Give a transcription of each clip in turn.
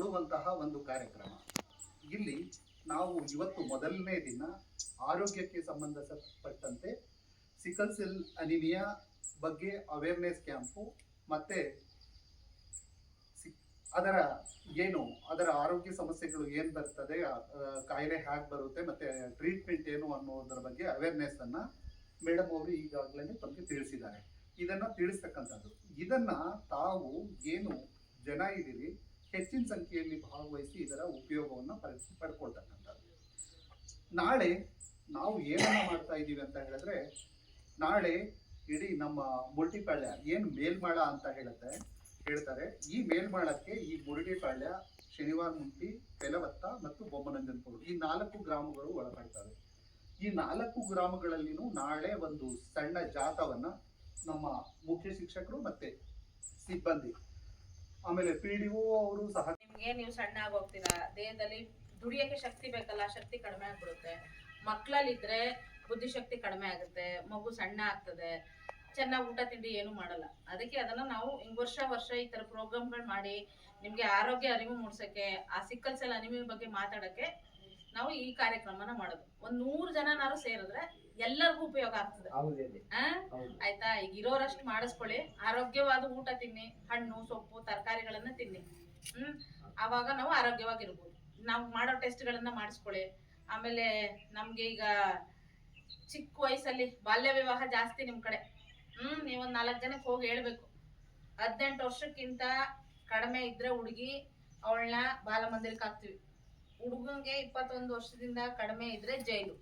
ಕೊಡುವಂತಹ ಒಂದು ಕಾರ್ಯಕ್ರಮ. ಇಲ್ಲಿ ನಾವು ಇವತ್ತು ಮೊದಲನೇ ದಿನ ಆರೋಗ್ಯಕ್ಕೆ ಸಂಬಂಧಪಟ್ಟಂತೆ ಸಿಕಲ್ ಸೆಲ್ ಅನಿಮಿಯಾ ಬಗ್ಗೆ ಅವೇರ್ನೆಸ್ ಕ್ಯಾಂಪು ಮತ್ತು ಅದರ ಆರೋಗ್ಯ ಸಮಸ್ಯೆಗಳು ಏನು ಬರ್ತದೆ, ಕಾಯಿಲೆ ಹೇಗೆ ಬರುತ್ತೆ ಮತ್ತು ಟ್ರೀಟ್ಮೆಂಟ್ ಏನು ಅನ್ನೋದರ ಬಗ್ಗೆ ಅವೇರ್ನೆಸ್ ಅನ್ನು ಮೇಡಮ್ ಅವರು ಈಗಾಗಲೇ ತಮಗೆ ತಿಳಿಸಿದ್ದಾರೆ. ಇದನ್ನು ತಿಳಿಸ್ತಕ್ಕಂಥದ್ದು, ಇದನ್ನು ತಾವು ಏನು ಜನ ಇದ್ದೀರಿ ಹೆಚ್ಚಿನ ಸಂಖ್ಯೆಯಲ್ಲಿ ಭಾಗವಹಿಸಿ ಇದರ ಉಪಯೋಗವನ್ನು ಪಡ್ಕೊಳ್ತಕ್ಕಂಥದ್ದು. ನಾಳೆ ನಾವು ಏನನ್ನ ಮಾಡ್ತಾ ಇದ್ದೀವಿ ಅಂತ ಹೇಳಿದ್ರೆ, ನಾಳೆ ಇಡೀ ನಮ್ಮ ಮುರುಡಿಪಾಳ್ಯ ಏನು ಮೇಲ್ಮಾಳ ಅಂತ ಹೇಳ್ತಾರೆ, ಈ ಮೇಲ್ಮಾಳಕ್ಕೆ ಈ ಮುರುಡಿಪಾಳ್ಯ, ಶನಿವಾರ ಮುಂಟಿ, ಪೆಲವತ್ತ ಮತ್ತು ಬೊಮ್ಮನಂಜನಪುರ ಈ 4 ಗ್ರಾಮಗಳು ಒಳಪಡ್ತವೆ. ಈ 4 ಗ್ರಾಮಗಳಲ್ಲಿನೂ ನಾಳೆ ಒಂದು ಸಣ್ಣ ಜಾಥವನ್ನ ನಮ್ಮ ಮುಖ್ಯ ಶಿಕ್ಷಕರು ಮತ್ತೆ ಸಿಬ್ಬಂದಿ, ಆಮೇಲೆ PDO ಅವರು ಸಹ. ನಿಮ್ಗೆ ನೀವು ಸಣ್ಣ ಆಗೋಗ್ತೀರಾ, ದೇಹದಲ್ಲಿ ದುಡಿಯೋಕೆ ಶಕ್ತಿ ಬೇಕಲ್ಲ, ಶಕ್ತಿ ಕಡಿಮೆ ಆಗ್ಬಿಡುತ್ತೆ. ಮಕ್ಕಳಲ್ಲಿದ್ರೆ ಬುದ್ಧಿಶಕ್ತಿ ಕಡಿಮೆ ಆಗುತ್ತೆ, ಮಗು ಸಣ್ಣ ಆಗ್ತದೆ, ಚೆನ್ನಾಗಿ ಊಟ ತಿಂಡಿ ಏನು ಮಾಡಲ್ಲ. ಅದಕ್ಕೆ ಅದನ್ನ ನಾವು ವರ್ಷ ಈ ತರ ಪ್ರೋಗ್ರಾಮ್ಗಳು ಮಾಡಿ ನಿಮ್ಗೆ ಆರೋಗ್ಯ ಅರಿವು ಮೂಡ್ಸಕ್ಕೆ, ಆ ಸಿಕ್ಕಲ್ ಸೆಲ್ ಅನಿಮಿಯಾ ಬಗ್ಗೆ ಮಾತಾಡಕ್ಕೆ ನಾವು ಈ ಕಾರ್ಯಕ್ರಮನ ಮಾಡೋದು. 100 ಜನನಾರು ಸೇರಿದ್ರೆ ಎಲ್ಲರಿಗೂ ಉಪಯೋಗ ಆಗ್ತದೆ. ಆಯ್ತಾ? ಈಗ ಇರೋರಷ್ಟು ಮಾಡಿಸ್ಕೊಳ್ಳಿ, ಆರೋಗ್ಯವಾದ ಊಟ ತಿನ್ನಿ, ಹಣ್ಣು ಸೊಪ್ಪು ತರಕಾರಿಗಳನ್ನ ತಿನ್ನಿ. ಆವಾಗ ನಾವು ಆರೋಗ್ಯವಾಗಿರ್ಬೋದು. ನಾವು ಮಾಡೋ ಟೆಸ್ಟ್ಗಳನ್ನ ಮಾಡಿಸ್ಕೊಳ್ಳಿ. ಆಮೇಲೆ ನಮ್ಗೆ ಈಗ ಚಿಕ್ಕ ವಯಸ್ಸಲ್ಲಿ ಬಾಲ್ಯ ವಿವಾಹ ಜಾಸ್ತಿ ನಿಮ್ ಕಡೆ. ನೀವೊಂದ್ 4 ಜನಕ್ಕೆ ಹೋಗಿ ಹೇಳ್ಬೇಕು, 18 ವರ್ಷಕ್ಕಿಂತ ಕಡಿಮೆ ಇದ್ರೆ ಹುಡುಗಿ ಅವಳನ್ನ ಬಾಲ ಮಂದಿರಕ್ಕೆ ಹಾಕ್ತಿವಿ. ಹುಡುಗಂಗೆ 21 ವರ್ಷದಿಂದ ಕಡಿಮೆ ಇದ್ರೆ ಜೈಲು.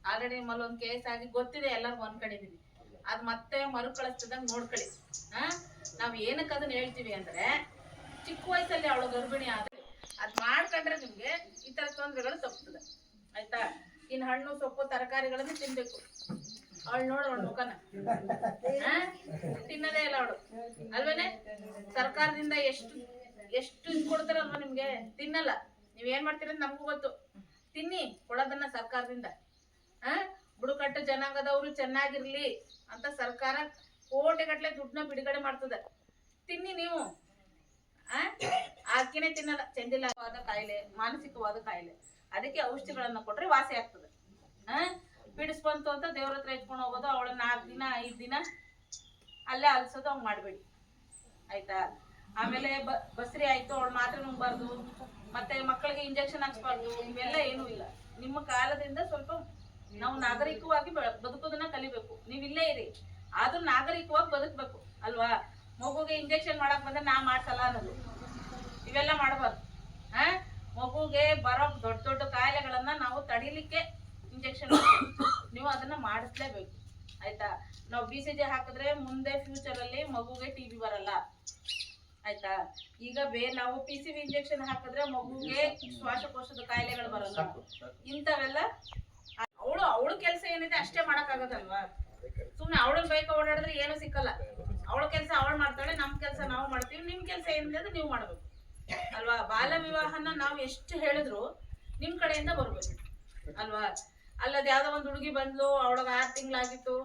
ಆಲ್ರೆಡಿ ನಿಮ್ಮಲ್ಲಿ ಒಂದು ಕೇಸ್ ಆಗಿ ಗೊತ್ತಿದೆ, ಎಲ್ಲರೂ ಅನ್ಕೊಂಡಿದೀವಿ. ಅದ್ ಮತ್ತೆ ಮರುಕಳಿಸ್ತದಂಗ್ ನೋಡ್ಕೊಳ್ಳಿ. ನಾವ್ ಏನಕ್ಕೆ ಅದನ್ನ ಹೇಳ್ತೀವಿ ಅಂದ್ರೆ, ಚಿಕ್ಕ ವಯಸ್ಸಲ್ಲಿ ಅವಳು ಗರ್ಭಿಣಿ ಆದ್ರೆ ಅದ್ ಮಾಡ್ಕೊಂಡ್ರೆ ನಿಮ್ಗೆ ಈ ತರ ತೊಂದರೆಗಳು ತಪ್ಪುತ್ತದೆ. ಆಯ್ತಾ? ಇನ್ ಹಣ್ಣು ಸೊಪ್ಪು ತರಕಾರಿಗಳನ್ನು ತಿನ್ಬೇಕು. ಅವಳು ನೋಡು, ಅವಳ ಮುಖನ ತಿನ್ನದೇ ಇಲ್ಲ ಅವಳು, ಅಲ್ವೇನೆ? ಸರ್ಕಾರದಿಂದ ಎಷ್ಟು ಕೊಡ್ತಾರಲ್ವ ನಿಮ್ಗೆ, ತಿನ್ನಲ್ಲ. ನೀವ್ ಏನ್ ಮಾಡ್ತೀರ ನಮ್ಗೂ ಗೊತ್ತು. ತಿನ್ನಿ, ಕೊಡೋದನ್ನ ಸರ್ಕಾರದಿಂದ. ಬುಡಕಟ್ಟು ಜನಾಂಗದವರು ಚೆನ್ನಾಗಿರ್ಲಿ ಅಂತ ಸರ್ಕಾರ ಕೋಟಿಗಟ್ಲೆ ದುಡ್ಡನ್ನ ಬಿಡುಗಡೆ ಮಾಡ್ತದೆ. ತಿನ್ನಿ ನೀವು. ಆಕಿನೇ ತಿನ್ನಲ್ಲ. ಚಂದಿಲ್ಲವಾದ ಕಾಯಿಲೆ, ಮಾನಸಿಕವಾದ ಕಾಯಿಲೆ, ಅದಕ್ಕೆ ಔಷಧಿಗಳನ್ನ ಕೊಟ್ರೆ ವಾಸಿ ಆಗ್ತದೆ. ಬಿಡಿಸ್ಬಂತು ಅಂತ ದೇವ್ರ ಹತ್ರ ಇಟ್ಕೊಂಡು ಹೋಗೋದು, ಅವಳ 4 ದಿನ 5 ದಿನ ಅಲ್ಲೇ ಅಲ್ಸೋದು, ಹಂಗ್ ಮಾಡ್ಬೇಡಿ. ಆಯ್ತಾ? ಆಮೇಲೆ ಬಸ್ರಿ ಆಯ್ತು ಅವಳು ಮಾತ್ರ ನುಂಗ್ಬಾರ್ದು, ಮತ್ತೆ ಮಕ್ಕಳಿಗೆ ಇಂಜೆಕ್ಷನ್ ಹಾಕ್ಸ್ಬಾರ್ದು, ಇವೆಲ್ಲ ಏನೂ ಇಲ್ಲ. ನಿಮ್ಮ ಕಾಲದಿಂದ ಸ್ವಲ್ಪ ನಾವು ನಾಗರಿಕವಾಗಿ ಬದುಕೋದನ್ನ ಕಲಿಬೇಕು. ನೀವ್ ಇಲ್ಲೇ ಇರಿ, ಆದ್ರೂ ನಾಗರಿಕವಾಗಿ ಬದುಕ್ಬೇಕು ಅಲ್ವಾ? ಮಗುಗೆ ಇಂಜೆಕ್ಷನ್ ಮಾಡಕ್ ಬಂದ್ರೆ ನಾ ಮಾಡ್ಸಲ್ಲ ಅನ್ನೋದು, ಇವೆಲ್ಲ ಮಾಡಬಾರ್ದು. ಮಗುಗೆ ಬರೋ ದೊಡ್ಡ ಕಾಯಿಲೆಗಳನ್ನ ನಾವು ತಡಿಲಿಕ್ಕೆ ಇಂಜೆಕ್ಷನ್ ನೀವು ಅದನ್ನ ಮಾಡಿಸ್ಲೇಬೇಕು. ಆಯ್ತಾ? ನಾವು BCG ಹಾಕಿದ್ರೆ ಮುಂದೆ ಫ್ಯೂಚರ್ ಅಲ್ಲಿ ಮಗುಗೆ TB ಬರಲ್ಲ. ಆಯ್ತಾ? ಈಗ ನಾವು PCV ಇಂಜೆಕ್ಷನ್ ಹಾಕಿದ್ರೆ ಮಗುಗೆ ಶ್ವಾಸಕೋಶದ ಕಾಯಿಲೆಗಳು ಬರಲ್ಲ. ಇಂಥವೆಲ್ಲ ಅವಳು ಕೆಲಸ ಏನಿದೆ ಅಷ್ಟೇ ಮಾಡಕ್ಕಾಗದಲ್ವಾ? ಸುಮ್ನೆ ಅವಳನ್ನ ಬೈಕ ಓಡಾಡಿದ್ರೆ ಏನು ಸಿಕ್ಕಲ್ಲ. ಅವಳ ಕೆಲಸ ಅವಳು ಮಾಡ್ತಾಳೆ, ನಮ್ ಕೆಲಸ ನಾವು ಮಾಡ್ತೀವಿ. ನಿಮ್ ಕೆಲಸ ಏನಿದೆ ಅದು ನೀವು ಮಾಡ್ಬೇಕು ಅಲ್ವಾ? ಬಾಲ್ಯ ವಿವಾಹನ ನಾವು ಎಷ್ಟು ಹೇಳಿದ್ರು ನಿಮ್ ಕಡೆಯಿಂದ ಬರ್ಬೇಕು ಅಲ್ವಾ? ಅಲ್ಲದ ಯಾವ್ದೋ ಒಂದ್ ಹುಡುಗಿ ಬಂದ್ಲು, ಅವಳಗ 6 ತಿಂಗಳಾಗಿತ್ತು,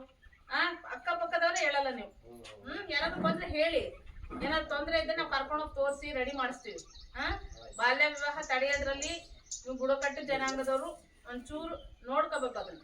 ಅಕ್ಕಪಕ್ಕದವ್ರೆ ಹೇಳಲ್ಲ ನೀವು. ಯಾರಾದ್ರೂ ಬಂದ್ರೆ ಹೇಳಿ, ಏನಾದ್ರು ತೊಂದ್ರೆ ಇದ್ರೆ ನಾವು ಕರ್ಕೊಂಡೋಗಿ ತೋರಿಸಿ ರೆಡಿ ಮಾಡಿಸ್ತೀವಿ. ಬಾಲ್ಯ ವಿವಾಹ ತಡೆಯೋದ್ರಲ್ಲಿ ನೀವು ಬುಡಕಟ್ಟು ಜನಾಂಗದವರು ಒಂಚೂರು ನೋಡ್ಕೋಬೇಕು ಅದನ್ನ.